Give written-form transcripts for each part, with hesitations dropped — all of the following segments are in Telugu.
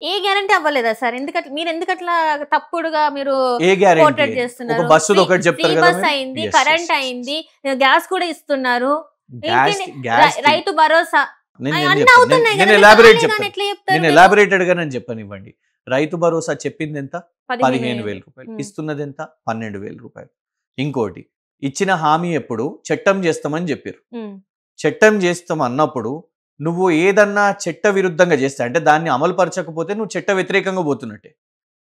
ఏ గ్యారంటీ అవ్వలేదా సార్? మీరు ఎందుకట్లా తప్పుడుగా మీరు ఏ గ్యారంటీ? పోర్ట్రేట్ ఒక చేస్తున్నారు? బస్సుది ఒకటి ఫ్రీ చెప్తారు కదా బస్ మీరు. అయింది, Yes, yes, current yes, yes. అయింది, గ్యాస్ కూడా ఇస్తున్నారు. గ్యాస్ ఇంకేంటి గ్యాస్ రైతు భరోసా నేను అన్నీ చెప్తాను. అవుతున్నాయి నేను కదా! ఎలాబరేట్ కాలేదని చెప్తాను. ఎట్లా చెప్తారు నేను మీరు? ఎలాబరేటెడ్ గా నేను చెప్పనివ్వండి. రైతు భరోసా చెప్పింది ఎంత? 15,000 రూపాయలు. హ్మ్. ఇస్తున్నది ఎంత? 12,000 రూపాయలు. ఇంకోటి ఇచ్చిన హామీ ఎప్పుడు చట్టం చేస్తామని చెప్పారు. హ్మ్. చట్టం చేస్తాం అన్నప్పుడు నువ్వు ఏదన్నా చట్ట విరుద్ధంగా చేస్తే అంటే దాన్ని అమలు పరచకపోతే నువ్వు చట్ట వ్యతిరేకంగా పోతున్నట్టే.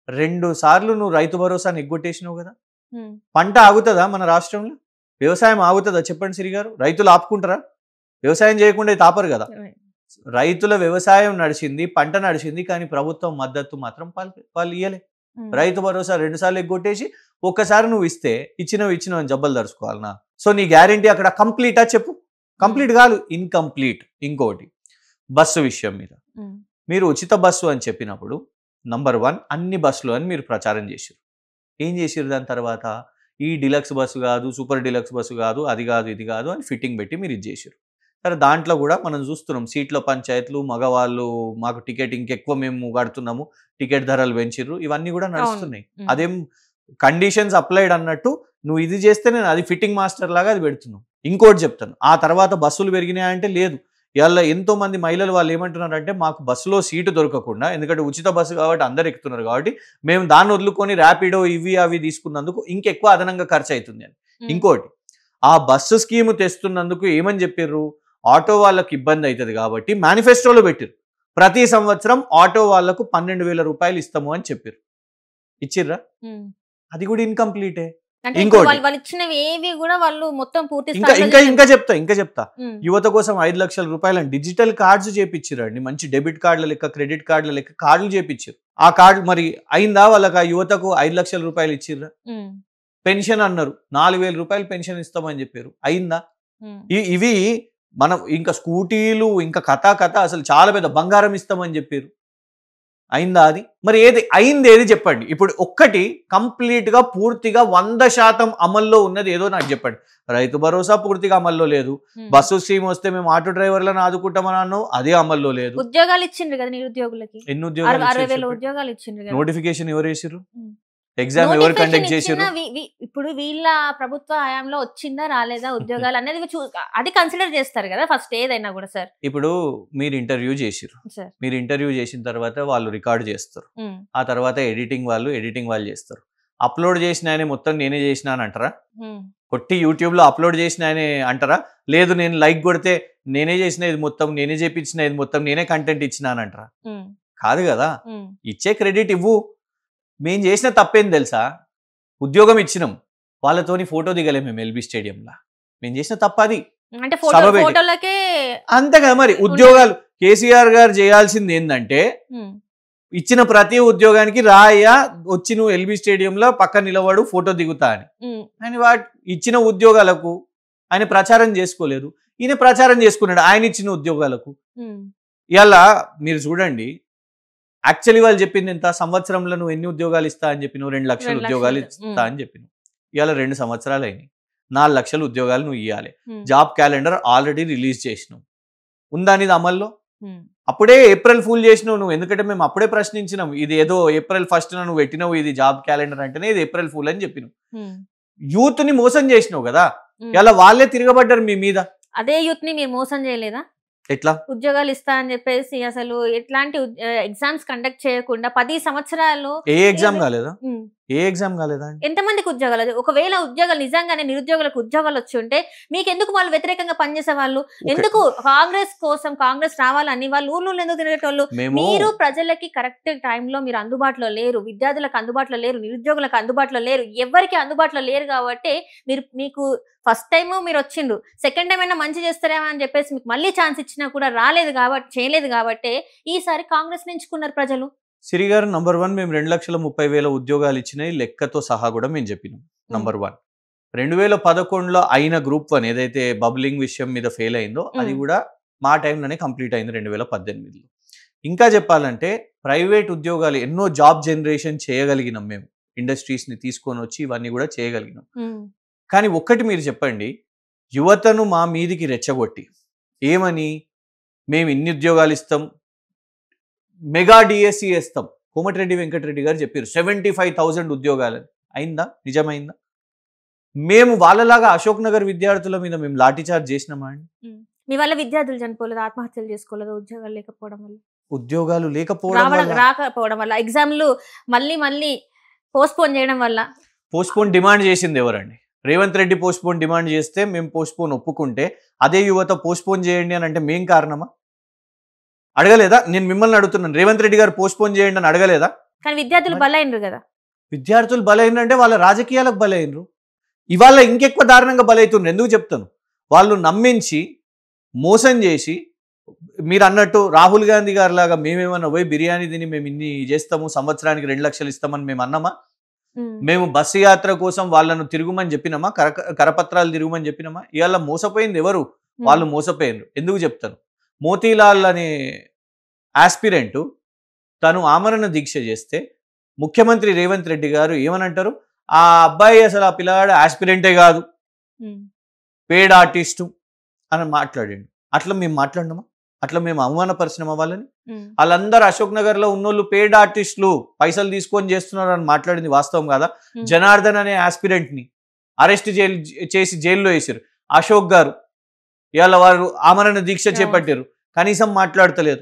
2 సార్లు నువ్వు రైతు భరోసాని ఎగ్గొట్టేసినావు కదా. హ్మ్. పంట ఆగుతుందా మన రాష్ట్రంలో? వ్యవసాయం ఆగుతుందా చెప్పండి సిరి గారు? రైతులు ఆపుకుంటారా? వ్యవసాయం చేయకుండా అయితే ఆపరు కదా. రైతుల వ్యవసాయం నడిచింది, పంట నడిచింది, కానీ ప్రభుత్వం మద్దతు మాత్రం వాళ్ళు ఇయ్యలే. హ్మ్. రైతు భరోసా 2 సార్లు ఎగ్గొట్టేసి ఒక్కసారి నువ్వు ఇస్తే ఇచ్చినవి జబ్బలు దరుచుకోవాలనా? సో నీ గ్యారంటీ అక్కడ కంప్లీటా చెప్పు? కంప్లీట్ కాదు, ఇన్కంప్లీట్. ఇంకోటి బస్సు విషయం మీద హ్మ్. మీరు ఉచిత బస్సు అని చెప్పినప్పుడు నంబర్ 1 అన్ని బస్సులు అని మీరు ప్రచారం చేశారు. ఏం చేసిర్రు దాని తర్వాత? ఈ డిలక్స్ బస్సు కాదు, సూపర్ డిలక్స్ బస్సు కాదు, అది కాదు, ఇది కాదు అని ఫిట్టింగ్ పెట్టి మీరు ఇది చేశారు. సరే దాంట్లో కూడా మనం చూస్తున్నాం సీట్ల పంచాయతీలు, మగవాళ్ళు మాకు టికెట్ ఇంకెక్కువ మేము కడుతున్నాము, టికెట్ ధరలు పెంచిర్రు, ఇవన్నీ కూడా నడుస్తున్నాయి. అదేం కండిషన్స్ అప్లైడ్ అన్నట్టు నువ్వు ఇది చేస్తే నేను అది ఫిట్టింగ్ మాస్టర్ లాగా అది పెడుతున్నావు. ఇంకోటి చెప్తాను, ఆ తర్వాత బస్సులు పెరిగినాయంటే లేదు. ఇవాళ ఎంతో మంది మహిళలు వాళ్ళు ఏమంటున్నారంటే మాకు బస్సులో సీటు దొరకకుండా, ఎందుకంటే ఉచిత బస్సు కాబట్టి అందరు ఎక్కుతున్నారు కాబట్టి మేము దాన్ని వదులుకొని ర్యాపిడో ఇవి అవి తీసుకున్నందుకు ఇంకెక్కువ అదనంగా ఖర్చు అవుతుంది అని. ఇంకోటి ఆ బస్సు స్కీమ్ తెస్తున్నందుకు ఏమని చెప్పారు? ఆటో వాళ్ళకి ఇబ్బంది అవుతుంది కాబట్టి మేనిఫెస్టోలో పెట్టారు ప్రతి సంవత్సరం ఆటో వాళ్లకు 12,000 రూపాయలు ఇస్తాము అని చెప్పారు. ఇచ్చిర్రా? అది కూడా ఇన్కంప్లీటే. ఇంకోటి వాళ్ళు ఇచ్చినవి ఏవి కూడా వాళ్ళు మొత్తం పూర్తి ఇంకా చెప్తా యువత కోసం 5 లక్షల రూపాయలు డిజిటల్ కార్డ్స్ చేపించారండి. మంచి డెబిట్ కార్డుల లెక్క, క్రెడిట్ కార్డుల లెక్క కార్డులు చేపించారు. ఆ కార్డు మరి అయిందా? వాళ్ళకి ఆ యువతకు 5 లక్షల రూపాయలు ఇచ్చిర్రా? పెన్షన్ అన్నారు, 4,000 రూపాయలు పెన్షన్ ఇస్తామని చెప్పారు. అయిందా? ఇవి మనం ఇంకా స్కూటీలు ఇంకా కథ అసలు చాలా పెద్ద బంగారం ఇస్తామని చెప్పారు. అయిందా? అది మరి అయింది ఏది చెప్పండి. ఇప్పుడు ఒక్కటి కంప్లీట్ గా పూర్తిగా 100% అమల్లో ఉన్నది ఏదో నాకు చెప్పండి. రైతు భరోసా పూర్తిగా అమల్లో లేదు. బస్సు స్కీమ్ వస్తే మేము ఆటో డ్రైవర్లను ఆదుకుంటామని అన్నావు, అదే అమల్లో లేదు. ఉద్యోగాలు ఇచ్చిండ్రు కదా నిరుద్యోగులకి. ఎన్ని ఉద్యోగాలు? 60,000 ఉద్యోగాలు ఇచ్చిండ్రు. నోటిఫికేషన్ ఎవరు వేసిర్రు? ఎగ్జామ్ ఎవరు కండక్ట్ చేసిర్రు? ఇప్పుడు వీళ్ళ ప్రభుత్వ హయాంలో వచ్చిందా రాలేదా ఉద్యోగాలు అనేది అది కన్సిడర్ చేస్తారు కదా ఫస్ట్ ఏదైనా కూడా. సార్ ఇప్పుడు మీరు ఇంటర్వ్యూ చేసిర్రు, మీరు ఇంటర్వ్యూ చేసిన తర్వాత వాళ్ళు రికార్డ్ చేస్తారు, ఆ తర్వాత ఎడిటింగ్ వాళ్ళు చేస్తారు. అప్లోడ్ చేసిన ఆయన మొత్తం నేనే చేసిన అని అంటారా? కొట్టి యూట్యూబ్ లో అప్లోడ్ చేసిన ఆయన అంటారా? లేదు నేను లైక్ కొడితే నేనే చేసిన ఇది మొత్తం, నేనే చేపించిన ఇది మొత్తం, నేనే కంటెంట్ ఇచ్చిన అని అంటారా? కాదు కదా. ఇచ్చే క్రెడిట్ ఇవ్వు. మేము చేసిన తప్పేం తెలుసా? ఉద్యోగం ఇచ్చినాం, వాళ్ళతోని ఫోటో దిగలే మేము ఎల్బీ స్టేడియంలో. మేము చేసిన తప్పది అంతే కదా. మరి ఉద్యోగాలు కేసీఆర్ గారు చేయాల్సింది ఏంటంటే ఇచ్చిన ప్రతి ఉద్యోగానికి రాయ్యా వచ్చి నువ్వు ఎల్బీ స్టేడియంలో పక్కన నిలబడు ఫోటో దిగుతా అని. ఆయన ఇచ్చిన ఉద్యోగాలకు ఆయన ప్రచారం చేసుకోలేదు, ఈయన ప్రచారం చేసుకున్నాడు ఆయన ఇచ్చిన ఉద్యోగాలకు. ఇలా మీరు చూడండి, యాక్చువల్లీ వాళ్ళు చెప్పింది ఎంత? సంవత్సరంలో నువ్వు ఎన్ని ఉద్యోగాలు ఇస్తా అని చెప్పినావు? 2 లక్షల ఉద్యోగాలు ఇస్తా అని చెప్పినావు. ఇవాళ 2 సంవత్సరాలు అయినాయి, 4 లక్షల ఉద్యోగాలు నువ్వు ఇవ్వాలి. జాబ్ క్యాలెండర్ ఆల్రెడీ రిలీజ్ చేసినావు, ఉందా అనేది అమల్లో? అప్పుడే ఏప్రిల్ ఫూల్ చేసినావు నువ్వు. ఎందుకంటే మేము అప్పుడే ప్రశ్నించినాం, ఇది ఏదో ఏప్రిల్ 1st నువ్వు పెట్టినావు ఇది జాబ్ క్యాలెండర్ అంటేనే ఇది ఏప్రిల్ ఫూల్ అని చెప్పినావు. యూత్ ని మోసం చేసినావు కదా. ఇలా వాళ్ళే తిరగబడ్డారు మీ మీద. అదే యూత్ ని మీరు మోసం చేయలేదా? ఎట్లా? ఉద్యోగాలు ఇస్తా అని చెప్పేసి అసలు ఎట్లాంటి ఎగ్జామ్స్ కండక్ట్ చేయకుండా 10 సంవత్సరాలు ఏ ఎగ్జామ్ కాలేదా? ఏ ఎగ్జామ్ కాలేదా? ఎంతమందికి ఉద్యోగాలు? ఒకవేళ ఉద్యోగాలు నిజంగానే నిరుద్యోగులకు ఉద్యోగాలు వచ్చి ఉంటే మీకెందుకు వాళ్ళు వ్యతిరేకంగా పనిచేసే వాళ్ళు? ఎందుకు కాంగ్రెస్ కోసం కాంగ్రెస్ రావాలని వాళ్ళు ఊర్లో ఎందుకు తిరిగేటోళ్ళు? మీరు ప్రజలకి కరెక్ట్ టైంలో మీరు అందుబాటులో లేరు, విద్యార్థులకు అందుబాటులో లేరు, నిరుద్యోగులకు అందుబాటులో లేరు, ఎవరికి అందుబాటులో లేరు. కాబట్టి మీకు ఫస్ట్ టైం మీరు వచ్చిండు, సెకండ్ టైం అయినా మంచి చేస్తారేమో అని చెప్పేసి మీకు మళ్ళీ ఛాన్స్ ఇచ్చినా కూడా రాలేదు కాబట్టి, చేయలేదు కాబట్టి ఈసారి కాంగ్రెస్ ఎంచుకున్నారు ప్రజలు. సిరి గారు, నంబర్ 1 మేము 2,30,000 ఉద్యోగాలు ఇచ్చినాయి లెక్కతో సహా కూడా మేము చెప్పినాం. నంబర్ 1 2011లో అయిన గ్రూప్ 1 ఏదైతే బబ్లింగ్ విషయం మీద ఫెయిల్ అయిందో అది కూడా మా టైంలోనే కంప్లీట్ అయింది 2018లో. ఇంకా చెప్పాలంటే ప్రైవేట్ ఉద్యోగాలు ఎన్నో జాబ్ జనరేషన్ చేయగలిగినాం మేము, ఇండస్ట్రీస్ ని తీసుకొని వచ్చి ఇవన్నీ కూడా చేయగలిగినాం. కానీ ఒక్కటి మీరు చెప్పండి, యువతను మా మీదికి రెచ్చగొట్టి ఏమని మేము ఇన్ని ఉద్యోగాలు ఇస్తాం, మెగా డిఎస్సి వేస్తాం. కోమటిరెడ్డి వెంకటరెడ్డి గారు చెప్పారు 75,000 ఉద్యోగాలని. అయిందా? నిజమైందా? మేము వాళ్ళలాగా అశోక్ నగర్ విద్యార్థుల మీద మేము లాఠీచార్జ్ చేసినామా అండి? మీ వల్ల విద్యార్థులు చనిపోలేదు, ఆత్మహత్యలు చేసుకోలేదు, ఉద్యోగాలు లేకపోవడం వల్ల, ఉద్యోగాలు లేకపోవడం రాకపోవడం వల్ల, ఎగ్జామ్లు మళ్ళీ పోస్ట్పోన్ చేయడం వల్ల. పోస్ట్పోన్ డిమాండ్ చేసింది ఎవరండి? రేవంత్ రెడ్డి పోస్ట్పోన్ డిమాండ్ చేస్తే మేము పోస్ట్పోన్ ఒప్పుకుంటే అదే యువత పోస్ట్పోన్ చేయండి అని అంటే మేం కారణమా? అడగలేదా? నేను మిమ్మల్ని అడుగుతున్నాను, రేవంత్ రెడ్డి గారు పోస్ట్పోన్ చేయండి అని అడగలేదా? కానీ విద్యార్థులు బలైనరు కదా. విద్యార్థులు బలైనంటే వాళ్ళ రాజకీయాలకు బలైనరు. ఇవాళ ఇంకెక్కువ దారుణంగా బలవుతున్నారు. ఎందుకు చెప్తాను? వాళ్ళు నమ్మించి మోసం చేసి, మీరు అన్నట్టు రాహుల్ గాంధీ గారి లాగా మేమేమన్నా పోయి బిర్యానీ తిని మేము ఇన్ని చేస్తాము, సంవత్సరానికి 2 లక్షలు ఇస్తామని మేము అన్నామా? మేము బస్సు యాత్ర కోసం వాళ్ళను తిరుగుమని చెప్పినామా? కరపత్రాలు తిరుగుమని చెప్పినామా? ఇవాళ మోసపోయింది ఎవరు? వాళ్ళు మోసపోయినారు. ఎందుకు చెప్తాను? మోతీలాల్ అనే ఆస్పిరెంట్ తను ఆమరణ దీక్ష చేస్తే ముఖ్యమంత్రి రేవంత్ రెడ్డి గారు ఏమనంటారు? ఆ అబ్బాయి అసలు ఆ పిల్లగాడు ఆస్పిరెంటే కాదు, పేడ్ ఆర్టిస్టు అని మాట్లాడాడు. అట్లా మేము మాట్లాడినామా? అట్లా మేము అవమానపరిచినామా వాళ్ళని? వాళ్ళందరూ అశోక్ నగర్ లో ఉన్నోళ్ళు పేడ్ ఆర్టిస్టులు, పైసలు తీసుకొని చేస్తున్నారు అని మాట్లాడింది వాస్తవం కాదా? జనార్దన్ అనే ఆస్పిరెంట్ ని అరెస్ట్ చేసి జైల్లో వేసారు అశోక్ గారు. ఇవాళ వారు ఆమరణ దీక్ష చేపట్టారు, కనీసం మాట్లాడతలేదు.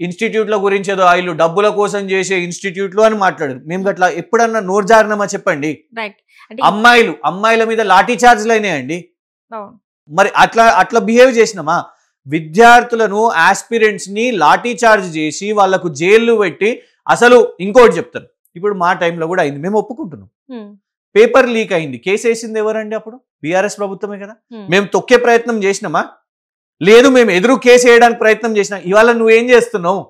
ఇన్స్టిట్యూట్ల గురించి ఏదో వీళ్ళు డబ్బుల కోసం చేసే ఇన్స్టిట్యూట్లు అని మాట్లాడారు. మేము గట్లా ఎప్పుడన్నా నోర్జారినామా చెప్పండి? అమ్మాయిల మీద లాఠీ చార్జ్లు అయినాయండి. మరి అట్లా బిహేవ్ చేసినామా? విద్యార్థులను, ఆస్పిరెంట్స్ ని లాఠీ చార్జ్ చేసి వాళ్ళకు జైలు పెట్టి, అసలు ఇంకోటి చెప్తాను, ఇప్పుడు మా టైంలో కూడా అయింది, మేము ఒప్పుకుంటున్నాం. పేపర్ లీక్ అయింది, కేసు వేసింది ఎవరండి? అప్పుడు బీఆర్ఎస్ ప్రభుత్వమే కదా. మేము తొక్కే ప్రయత్నం చేసినామా? లేదు, మేము ఎదురు కేసు వేయడానికి ప్రయత్నం చేసినా. ఇవాళ నువ్వేం చేస్తున్నావు?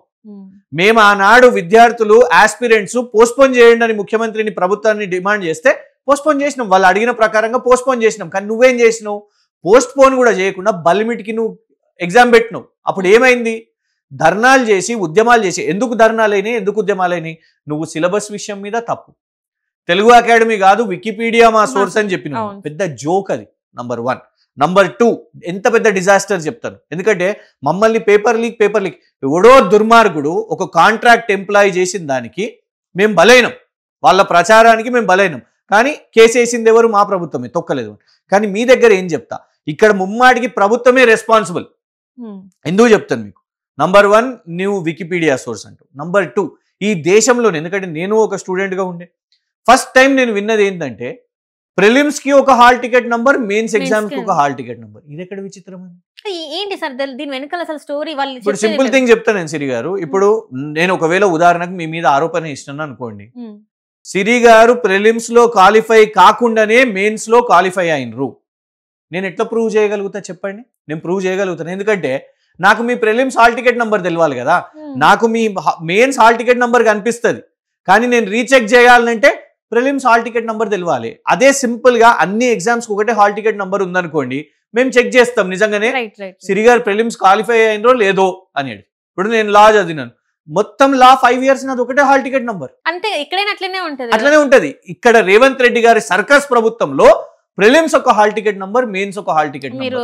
మేము ఆనాడు విద్యార్థులు, ఆస్పిరెంట్స్ పోస్ట్పోన్ చేయండి అని ముఖ్యమంత్రిని, ప్రభుత్వాన్ని డిమాండ్ చేస్తే పోస్ట్పోన్ చేసినాం. వాళ్ళు అడిగిన ప్రకారంగా పోస్ట్పోన్ చేసినాం. కానీ నువ్వేం చేసినావు? పోస్ట్పోన్ కూడా చేయకుండా బలిమిటికి నువ్వు ఎగ్జామ్ పెట్టినావు. అప్పుడు ఏమైంది? ధర్నాలు చేసి, ఉద్యమాలు చేసి. ఎందుకు ధర్నాలైనాయి, ఎందుకు ఉద్యమాలైనాయి? నువ్వు సిలబస్ విషయం మీద తప్పు, తెలుగు అకాడమీ కాదు వికీపీడియా మా సోర్స్ అని చెప్పినావు. పెద్ద జోక్ అది. నంబర్ 1. నంబర్ 2, ఎంత పెద్ద డిజాస్టర్ చెప్తాను. ఎందుకంటే మమ్మల్ని పేపర్ లీక్ ఎవడో దుర్మార్గుడు ఒక కాంట్రాక్ట్ ఎంప్లాయీ చేసిన దానికి మేము బలైనం, వాళ్ళ ప్రచారానికి మేము బలైనం. కానీ కేసు వేసింది ఎవరు? మా ప్రభుత్వమే, తొక్కలేదు. కానీ మీ దగ్గర ఏం చెప్తా, ఇక్కడ ముమ్మాటికి ప్రభుత్వమే రెస్పాన్సిబుల్. ఎందుకు చెప్తాను మీకు? నంబర్ 1, నువ్వు వికీపీడియా సోర్స్ అంటూ. నంబర్ 2, ఈ దేశంలోనే, ఎందుకంటే నేను ఒక స్టూడెంట్గా ఉండే, ఫస్ట్ టైం నేను విన్నది ఏంటంటే ప్రిలిమ్స్ కి ఒక hall ticket number, mains exam కి ఒక హాల్ టికెట్ నంబర్. ఇది ఎక్కడ విచిత్రం అండి? ఏంటి సార్ దీని వెనకాల అసలు స్టోరీ? వాళ్ళు ఇప్పుడు సింపుల్ థింగ్ చెప్తాను నేను సిరి గారు. ఇప్పుడు నేను ఒకవేళ ఉదాహరణకు మీ మీద ఆరోపణ ఇస్తున్నాను అనుకోండి, సిరి గారు ప్రిలిమ్స్ లో క్వాలిఫై కాకుండానే మెయిన్స్ లో క్వాలిఫై అయినరు. నేను ఎట్లా ప్రూవ్ చేయగలుగుతా చెప్పండి? నేను ప్రూవ్ చేయగలుగుతాను, ఎందుకంటే నాకు మీ ప్రిలిమ్స్ హాల్ టికెట్ నంబర్ తెలియాలి కదా. నాకు మీ మెయిన్స్ హాల్ టికెట్ నంబర్ కనిపిస్తుంది, కానీ నేను రీచెక్ చేయాలంటే ప్రిలిమ్స్ హాల్ టికెట్ నంబర్ తెలియాలి. అదే సింపుల్ గా అన్ని ఎగ్జామ్స్ ఒకటే హాల్ టికెట్ నంబర్ ఉందనుకోండి, మేము చెక్ చేస్తాం నిజంగానే సిరి గారు ప్రిలిమ్స్ క్వాలిఫై అయినరో లేదో అనేది. ఇప్పుడు నేను లా చదివినాను, మొత్తం లా 5 years నాది ఒకటే హాల్ టికెట్ నంబర్. అంటే ఎక్కడైనా అట్లనే ఉంటది. ఇక్కడ రేవంత్ రెడ్డి గారి సర్కస్ ప్రభుత్వంలో ప్రిలిమ్స్ ఒక హాల్ టికెట్ నంబర్, మెయిన్స్ ఒక హాల్ టికెట్ నంబర్.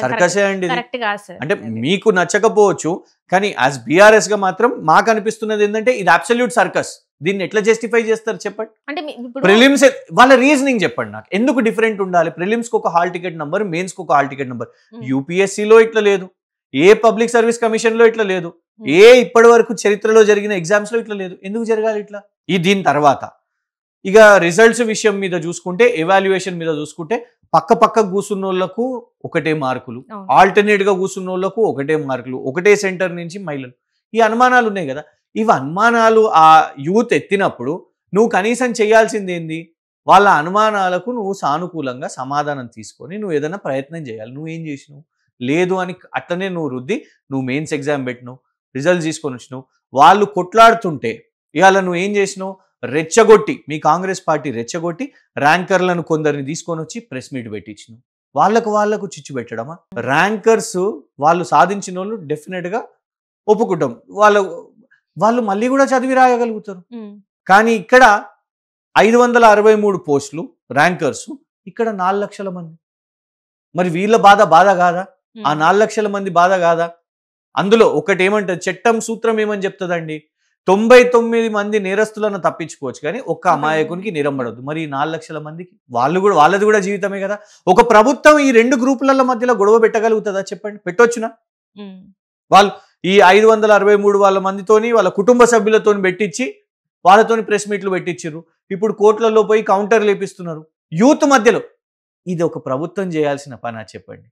సర్కసే అండి. అంటే మీకు నచ్చకపోవచ్చు, కానీ యాజ్ బీఆర్ఎస్ గా మాత్రం మాకు అనిపిస్తున్నది ఏంటంటే ఇది అబ్సల్యూట్ సర్కస్. దీన్ని ఎట్లా జస్టిఫై చేస్తారు చెప్పండి? ప్రిలిమ్స్ వాళ్ళ రీజనింగ్ చెప్పండి నాకు. ఎందుకు డిఫరెంట్ ఉండాలి? ప్రిలిమ్స్ కి ఒక హాల్ టికెట్ నంబర్, మెయిన్స్ కి ఒక హాల్ టికెట్ నంబర్. యూపీఎస్సీలో ఇట్లా లేదు, ఏ పబ్లిక్ సర్వీస్ కమిషన్ లో ఇట్లా లేదు, ఏ ఇప్పటి వరకు చరిత్రలో జరిగిన ఎగ్జామ్స్ లో ఇట్లా లేదు. ఎందుకు జరగాలి ఇట్లా? దీని తర్వాత ఇక రిజల్ట్స్ విషయం మీద చూసుకుంటే, ఎవాల్యుయేషన్ మీద చూసుకుంటే, పక్క కూర్చున్న వాళ్ళకు ఒకటే మార్కులు, ఆల్టర్నేట్ గా కూర్చున్న వాళ్ళకు ఒకటే మార్కులు, ఒకటే సెంటర్ నుంచి మహిళలు. ఈ అనుమానాలు ఉన్నాయి కదా. ఇవి అనుమానాలు ఆ యూత్ ఎత్తినప్పుడు నువ్వు కనీసం చేయాల్సింది ఏంది? వాళ్ళ అనుమానాలకు నువ్వు సానుకూలంగా సమాధానం తీసుకొని నువ్వు ఏదైనా ప్రయత్నం చేయాలి. నువ్వేం చేసినావు? లేదు అని అట్లనే నువ్వు రుద్ది, నువ్వు మెయిన్స్ ఎగ్జామ్ పెట్టినావు, రిజల్ట్స్ తీసుకొని వచ్చినావు. వాళ్ళు కొట్లాడుతుంటే ఇవాళ నువ్వు ఏం చేసినావు? రెచ్చగొట్టి, మీ కాంగ్రెస్ పార్టీ రెచ్చగొట్టి ర్యాంకర్లను కొందరిని తీసుకొని వచ్చి ప్రెస్ మీట్ పెట్టించినావు. వాళ్ళకు చిచ్చు పెట్టడమా? ర్యాంకర్స్ వాళ్ళు సాధించిన వాళ్ళు డెఫినెట్గా ఒప్పుకుంటాం, వాళ్ళు మళ్ళీ కూడా చదివి రాయగలుగుతారు. కానీ ఇక్కడ 563 పోస్టులు ర్యాంకర్స్, ఇక్కడ 4 లక్షల మంది. మరి వీళ్ళ బాధ కాదా? ఆ 4 లక్షల మంది బాధ కాదా? అందులో ఒకటి ఏమంటది చట్టం సూత్రం ఏమని చెప్తుందండి, 99 మంది నేరస్తులను తప్పించుకోవచ్చు కానీ ఒక్క అమాయకునికి నేరం పడవద్దు. మరి 4 లక్షల మందికి వాళ్ళది కూడా జీవితమే కదా. ఒక ప్రభుత్వం ఈ 2 గ్రూపుల మధ్యలో గొడవ పెట్టగలుగుతుందా చెప్పండి? పెట్టొచ్చునా? వాళ్ళు ఈ 563 వాళ్ళ మందితోని వాళ్ళ కుటుంబ సభ్యులతో పెట్టించి వాళ్ళతోని ప్రెస్ మీట్లు పెట్టించారు. ఇప్పుడు కోర్టులలో పోయి కౌంటర్లు లేపిస్తున్నారు యూత్ మధ్యలో. ఇది ఒక ప్రభుత్వం చేయాల్సిన పని చెప్పండి.